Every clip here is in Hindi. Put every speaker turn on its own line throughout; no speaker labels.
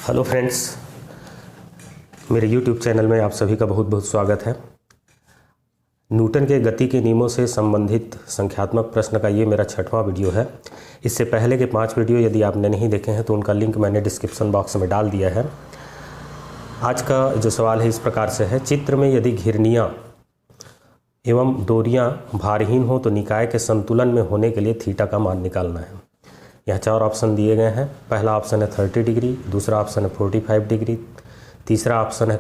हेलो फ्रेंड्स, मेरे YouTube चैनल में आप सभी का बहुत बहुत स्वागत है। न्यूटन के गति के नियमों से संबंधित संख्यात्मक प्रश्न का ये मेरा 6वां वीडियो है। इससे पहले के 5 वीडियो यदि आपने नहीं देखे हैं तो उनका लिंक मैंने डिस्क्रिप्शन बॉक्स में डाल दिया है। आज का जो सवाल है इस प्रकार से है। चित्र में यदि घिरनियाँ एवं डोरियाँ भारहीन हो तो निकाय के संतुलन में होने के लिए थीटा का मान निकालना है। यहाँ 4 ऑप्शन दिए गए हैं। पहला ऑप्शन है 30 डिग्री, दूसरा ऑप्शन है 45 डिग्री, तीसरा ऑप्शन है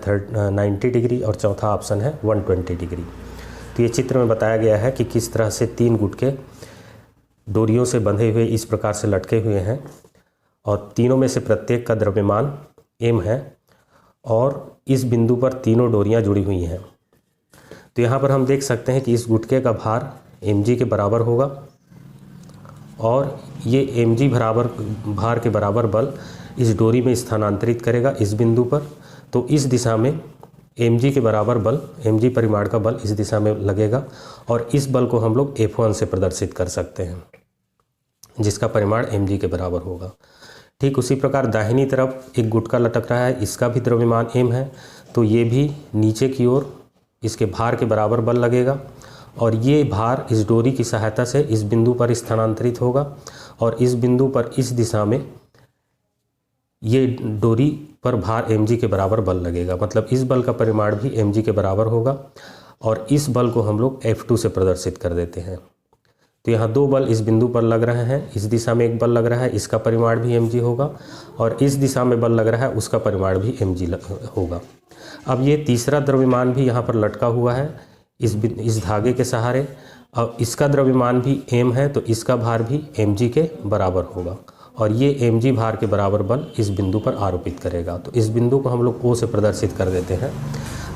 90 डिग्री और चौथा ऑप्शन है 120 डिग्री। तो ये चित्र में बताया गया है कि किस तरह से 3 गुटके डोरियों से बंधे हुए इस प्रकार से लटके हुए हैं और तीनों में से प्रत्येक का द्रव्यमान m है और इस बिंदु पर तीनों डोरियाँ जुड़ी हुई हैं। तो यहाँ पर हम देख सकते हैं कि इस गुटके का भार mg के बराबर होगा और ये mg बराबर भार के बराबर बल इस डोरी में स्थानांतरित करेगा इस बिंदु पर। तो इस दिशा में mg के बराबर बल, mg परिमाण का बल इस दिशा में लगेगा और इस बल को हम लोग F1 से प्रदर्शित कर सकते हैं जिसका परिमाण mg के बराबर होगा। ठीक उसी प्रकार दाहिनी तरफ एक गुटका लटक रहा है, इसका भी द्रव्यमान m है, तो ये भी नीचे की ओर इसके भार के बराबर बल लगेगा और ये भार इस डोरी की सहायता से इस बिंदु पर स्थानांतरित होगा और इस बिंदु पर इस दिशा में ये डोरी पर भार mg के बराबर बल लगेगा। मतलब इस बल का परिमाण भी mg के बराबर होगा और इस बल को हम लोग F2 से प्रदर्शित कर देते हैं। तो यहाँ 2 बल इस बिंदु पर लग रहे हैं। इस दिशा में एक बल लग रहा है, इसका परिमाण भी mg होगा और इस दिशा में बल लग रहा है, उसका परिमाण भी mg होगा। अब ये तीसरा द्रव्यमान भी यहाँ पर लटका हुआ है इस धागे के सहारे। अब इसका द्रव्यमान भी m है तो इसका भार भी mg के बराबर होगा और ये mg भार के बराबर बल इस बिंदु पर आरोपित करेगा। तो इस बिंदु को हम लोग O से प्रदर्शित कर देते हैं।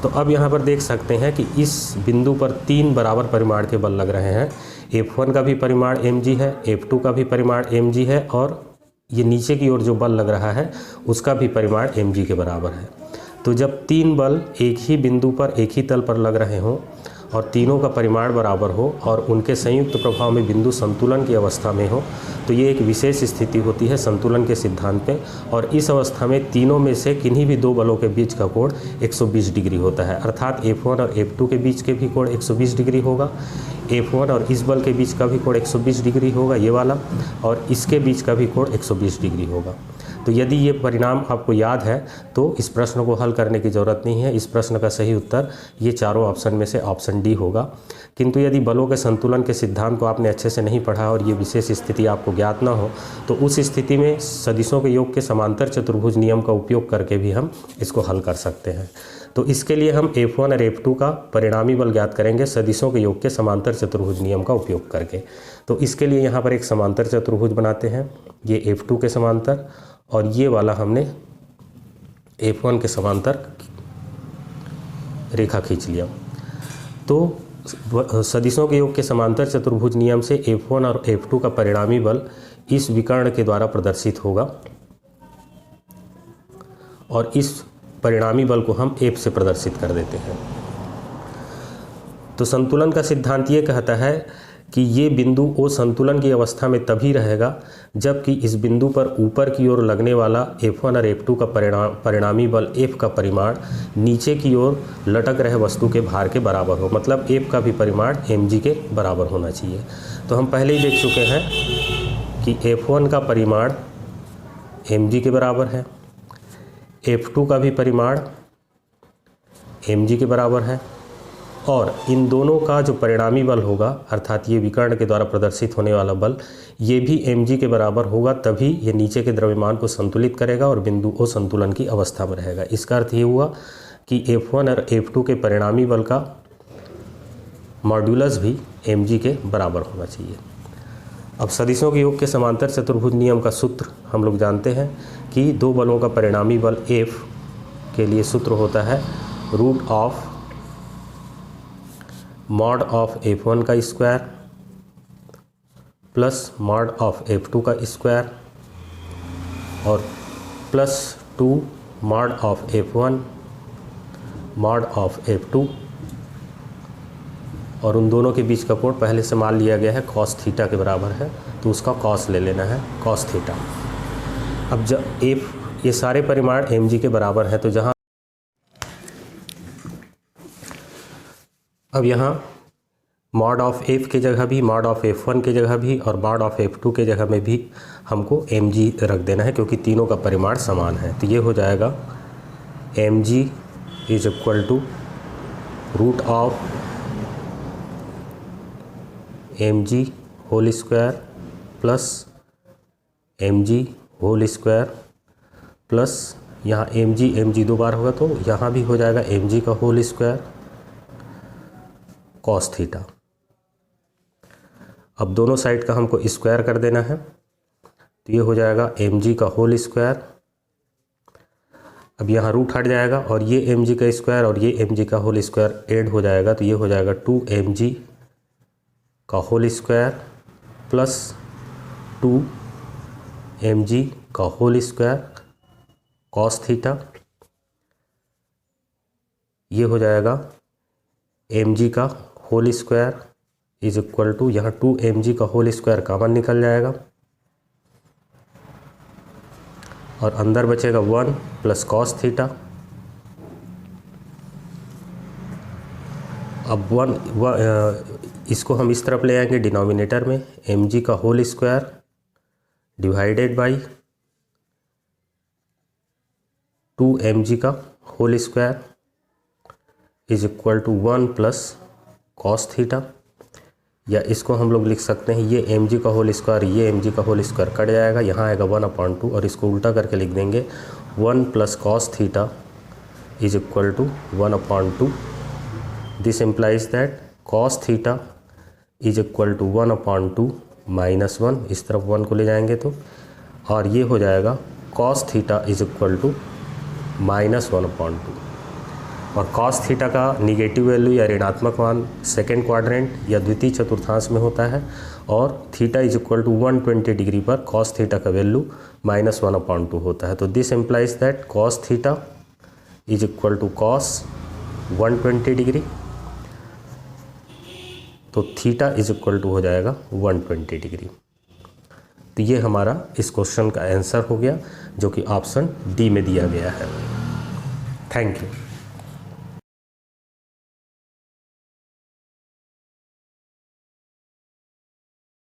तो अब यहाँ पर देख सकते हैं कि इस बिंदु पर 3 बराबर परिमाण के बल लग रहे हैं। F1 का भी परिमाण mg है, F2 का भी परिमाण mg है और ये नीचे की ओर जो बल लग रहा है उसका भी परिमाण mg के बराबर है। तो जब 3 बल एक ही बिंदु पर एक ही तल पर लग रहे हों और तीनों का परिमाण बराबर हो और उनके संयुक्त प्रभाव में बिंदु संतुलन की अवस्था में हो तो ये एक विशेष स्थिति होती है संतुलन के सिद्धांत में। और इस अवस्था में तीनों में से किन्हीं भी 2 बलों के बीच का कोण 120 डिग्री होता है। अर्थात F1 और F2 के बीच के भी कोण 120 डिग्री होगा, F1 और इस बल के बीच का भी कोण 120 डिग्री होगा ये वाला, और इसके बीच का भी कोण 120 डिग्री होगा। तो यदि ये परिणाम आपको याद है तो इस प्रश्न को हल करने की ज़रूरत नहीं है। इस प्रश्न का सही उत्तर ये चारों ऑप्शन में से ऑप्शन डी होगा। किंतु यदि बलों के संतुलन के सिद्धांत को आपने अच्छे से नहीं पढ़ा और ये विशेष स्थिति आपको ज्ञात ना हो तो उस स्थिति में सदिशों के योग के समांतर चतुर्भुज नियम का उपयोग करके भी हम इसको हल कर सकते हैं। तो इसके लिए हम F1 और F2 का परिणामी बल ज्ञात करेंगे सदिशों के योग के समांतर चतुर्भुज नियम का उपयोग करके। तो इसके लिए यहाँ पर एक समांतर चतुर्भुज बनाते हैं, ये F2 के समांतर और ये वाला हमने F1 के समांतर रेखा खींच लिया। तो सदिशों के योग के समांतर चतुर्भुज नियम से F1 और F2 का परिणामी बल इस विकर्ण के द्वारा प्रदर्शित होगा और इस परिणामी बल को हम F से प्रदर्शित कर देते हैं। तो संतुलन का सिद्धांत ये कहता है कि ये बिंदु O संतुलन की अवस्था में तभी रहेगा जबकि इस बिंदु पर ऊपर की ओर लगने वाला F1 और F2 का परिणामी बल F का परिमाण नीचे की ओर लटक रहे वस्तु के भार के बराबर हो। मतलब F का भी परिमाण mg के बराबर होना चाहिए। तो हम पहले ही देख चुके हैं कि F1 का परिमाण mg के बराबर है, F2 का भी परिमाण mg के बराबर है और इन दोनों का जो परिणामी बल होगा अर्थात ये विकर्ण के द्वारा प्रदर्शित होने वाला बल ये भी mg के बराबर होगा। तभी ये नीचे के द्रव्यमान को संतुलित करेगा और बिंदु O संतुलन की अवस्था में रहेगा। इसका अर्थ ये हुआ कि F1 और F2 के परिणामी बल का मॉड्यूलस भी mg के बराबर होना चाहिए। अब सदिशों के योग के समांतर चतुर्भुज नियम का सूत्र हम लोग जानते हैं कि 2 बलों का परिणामी बल F के लिए सूत्र होता है root of mod of F1 का square plus mod of F2 का स्क्वायर और plus 2 mod of F1 mod of F2 और उन दोनों के बीच का कोण पहले से मान लिया गया है cos थीटा के बराबर है तो उसका cos ले लेना है cos थीटा। अब जब ये सारे परिमाण mg के बराबर हैं। तो जहाँ अब यहाँ मॉड ऑफ f की जगह भी, मॉड ऑफ f1 की जगह भी और मॉड ऑफ f2 के जगह में भी हमको mg रख देना है, क्योंकि तीनों का परिमाण समान है। तो ये हो जाएगा mg is equal to root of mg whole square plus mg whole square plus यहाँ mg दो बार होगा तो यहाँ भी हो जाएगा mg का होल स्क्वायर कॉस थीटा। अब दोनों साइड का हमको स्क्वायर कर देना है, तो ये हो जाएगा mg का होल स्क्वायर। अब यहाँ रूट हट जाएगा और ये mg का स्क्वायर और ये mg का होल स्क्वायर ऐड हो जाएगा, तो ये हो जाएगा 2mg का होल स्क्वायर प्लस 2mg का होल स्क्वायर कॉस थीटा। ये हो जाएगा mg का whole square is equal to, यहाँ 2mg का होल स्क्वायर कॉमन निकल जाएगा और अंदर बचेगा 1 प्लस कॉस थीटा। अब इसको हम इस तरफ ले आएंगे डिनोमिनेटर में, mg का whole square divided by 2mg का whole square is equal to 1 plus cos theta. या इसको हम लोग लिख सकते हैं, ये mg का होल स्क्वायर ये mg का होल स्क्वायर कट जाएगा, यहाँ आएगा 1/2 और इसको उल्टा करके लिख देंगे 1 plus cos theta is equal to 1/2। This implies that cos theta is equal to 1/2 minus 1, इस तरफ 1 को ले जाएंगे तो, और ये हो जाएगा cos theta is equal to minus 1/2। और कॉस थीटा का निगेटिव वैल्यू या ऋणात्मक मान सेकेंड क्वाड्रेंट या द्वितीय चतुर्थांश में होता है, और theta is equal to 120 degree पर कॉस थीटा का वैल्यू माइनस 1/2 होता है। तो this implies that cos theta is equal to cos 120 degree, तो थीटा इज इक्वल टू हो जाएगा 120 डिग्री। तो ये हमारा इस क्वेश्चन का आंसर हो गया, जो कि ऑप्शन डी में दिया गया है। Thank you.